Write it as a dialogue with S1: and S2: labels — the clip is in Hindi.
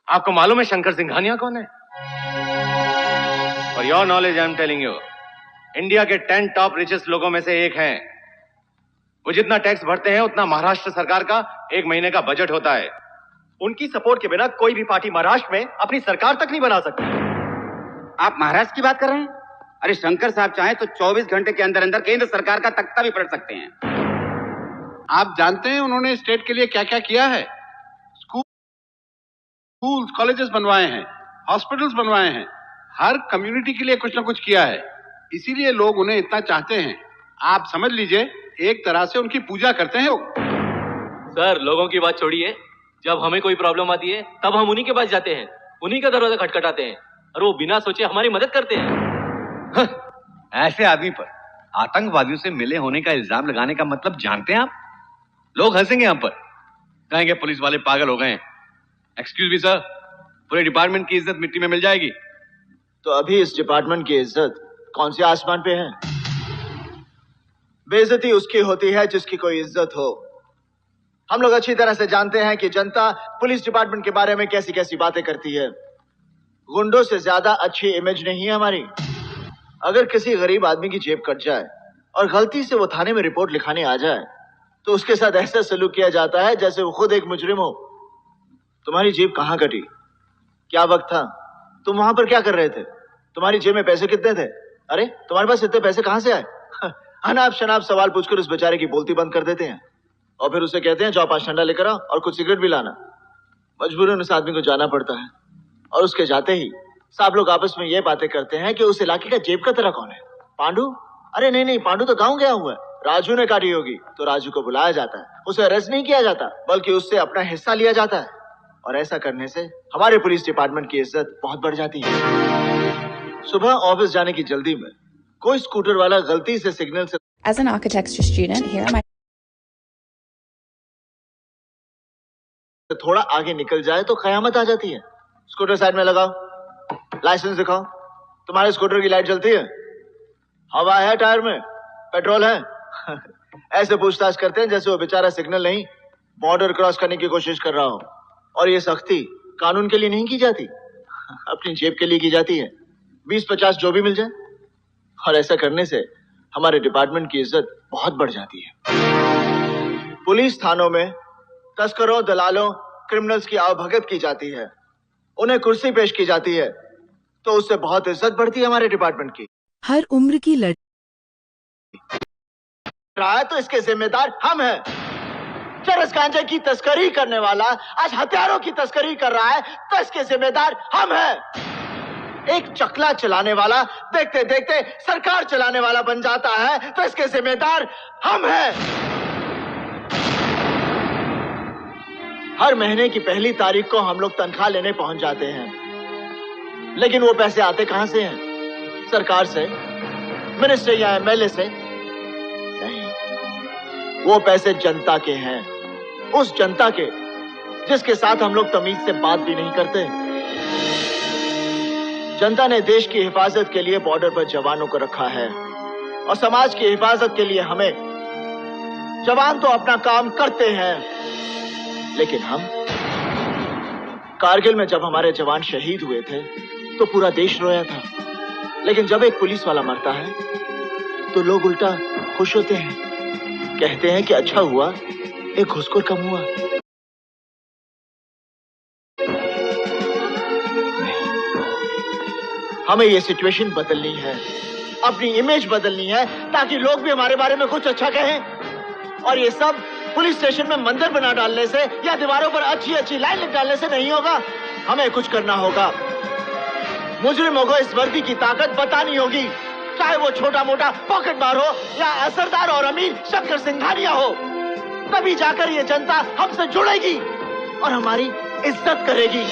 S1: आपको मालूम है शंकर सिंघानिया कौन है? For your knowledge I am telling you, India के 10 टॉप रिचेस्ट लोगों में से एक हैं। वो जितना टैक्स भरते हैं उतना महाराष्ट्र सरकार का एक महीने का बजट होता है।
S2: उनकी सपोर्ट के बिना कोई भी पार्टी महाराष्ट्र में अपनी सरकार तक नहीं बना सकती।
S3: आप महाराष्ट्र की बात कर रहे हैं? अरे शंकर साहब चाहें तो 24 घंटे के अंदर अंदर केंद्र सरकार का तख्ता भी पलट सकते हैं।
S4: आप जानते हैं उन्होंने स्टेट के लिए क्या क्या किया है? स्कूल्स, कॉलेजेस बनवाए हैं, हॉस्पिटल्स बनवाए हैं, हर कम्युनिटी के लिए कुछ ना कुछ किया है। इसीलिए लोग उन्हें इतना चाहते हैं। आप समझ लीजिए, एक तरह से उनकी पूजा करते हैं वो।
S5: सर, लोगों की बात छोड़िए, जब हमें कोई प्रॉब्लम आती है तब हम उन्हीं के पास जाते हैं, उन्हीं का दरवाजा खटखटाते हैं और वो बिना सोचे हमारी मदद करते हैं।
S1: ऐसे आदमी पर आतंकवादियों से मिले होने का इल्जाम लगाने का मतलब जानते हैं आप? लोग हंसेंगे हम पर, कहेंगे पुलिस वाले पागल हो गए हैं। एक्सक्यूज मी सर, पूरे डिपार्टमेंट की इज्जत मिट्टी में मिल जाएगी।
S6: तो अभी इस डिपार्टमेंट की इज्जत कौन से आसमान पे है? बेइज्जती उसकी होती है जिसकी कोई इज्जत हो। हम लोग अच्छी तरह से जानते हैं कि जनता पुलिस डिपार्टमेंट के बारे में कैसी कैसी बातें करती है। गुंडों से ज्यादा अच्छी इमेज नहीं है हमारी। अगर किसी गरीब आदमी की जेब कट जाए और गलती से वो थाने में रिपोर्ट लिखाने आ जाए तो उसके साथ ऐसा सलूक किया जाता है जैसे वो खुद एक मुजरिम हो। तुम्हारी जेब कहां कटी? क्या वक्त था? तुम वहां पर क्या कर रहे थे? तुम्हारी जेब में पैसे कितने थे? अरे तुम्हारे पास इतने पैसे कहां से आए? अनाप शनाप सवाल पूछकर उस बेचारे की बोलती बंद कर देते हैं और फिर उसे कहते हैं जाओ 5 ठंडा लेकर आओ और कुछ सिगरेट भी लाना। मजबूरन उस आदमी को जाना पड़ता है और उसके जाते ही सब लोग आपस में ये बातें करते हैं कि उस इलाके का जेब का तरह कौन है? पांडू? अरे नहीं, पांडू तो गाँव गया हुआ है। राजू ने काटी होगी तो राजू को बुलाया जाता है, उसे अरेस्ट नहीं किया जाता बल्कि उससे अपना हिस्सा लिया जाता है। और ऐसा करने से हमारे पुलिस डिपार्टमेंट की इज्जत बहुत बढ़ जाती है। सुबह ऑफिस जाने की जल्दी में कोई स्कूटर वाला गलती से सिग्नल से
S7: As an architecture student here at my
S6: थोड़ा आगे निकल जाए तो कयामत आ जाती है। स्कूटर साइड में लगाओ, लाइसेंस दिखाओ। तुम्हारे स्कूटर की लाइट जलती है? हवा है टायर में? पेट्रोल है? ऐसे पूछताछ करते हैं जैसे वो बेचारा सिग्नल नहीं बॉर्डर क्रॉस करने की कोशिश कर रहा हो। और ये सख्ती कानून के लिए नहीं की जाती, अपनी जेब के लिए की जाती है। 20-50 जो भी मिल जाए। और ऐसा करने से हमारे डिपार्टमेंट की इज्जत बहुत बढ़ जाती है। पुलिस थानों में तस्करों, दलालों, क्रिमिनल्स की आवभगत की जाती है, उन्हें कुर्सी पेश की जाती है, तो उससे बहुत इज्जत बढ़ती है हमारे डिपार्टमेंट की।
S8: हर उम्र की
S6: रहा है तो इसके जिम्मेदार हम हैं। चरस गांजे की तस्करी करने वाला आज हथियारों की तस्करी कर रहा है तो इसके जिम्मेदार हम हैं। एक चकला चलाने वाला देखते देखते सरकार चलाने वाला बन जाता है तो इसके जिम्मेदार हम हैं। हर महीने की पहली तारीख को हम लोग तनख्वाह लेने पहुंच जाते हैं, लेकिन वो पैसे आते कहां से हैं? सरकार से, मिनिस्टर या एमएलए से? नहीं, वो पैसे जनता के हैं, उस जनता के जिसके साथ हम लोग तमीज से बात भी नहीं करते। जनता ने देश की हिफाजत के लिए बॉर्डर पर जवानों को रखा है और समाज की हिफाजत के लिए हमें। जवान तो अपना काम करते हैं, लेकिन हम कारगिल में जब हमारे जवान शहीद हुए थे तो पूरा देश रोया था, लेकिन जब एक पुलिस वाला मरता है तो लोग उल्टा खुश होते हैं, कहते हैं कि अच्छा हुआ एक घुसखोर कम हुआ। हमें ये सिचुएशन बदलनी है, अपनी इमेज बदलनी है ताकि लोग भी हमारे बारे में कुछ अच्छा कहें। और ये सब पुलिस स्टेशन में मंदिर बना डालने से या दीवारों पर अच्छी अच्छी लाइन लिख डालने से नहीं होगा। हमें कुछ करना होगा। मुजरिमों को इस वर्दी की ताकत बतानी होगी, चाहे वो छोटा मोटा पॉकेटमार हो या असरदार और अमीर शंकर सिंघानिया हो। तभी जाकर ये जनता हमसे जुड़ेगी और हमारी इज्जत करेगी।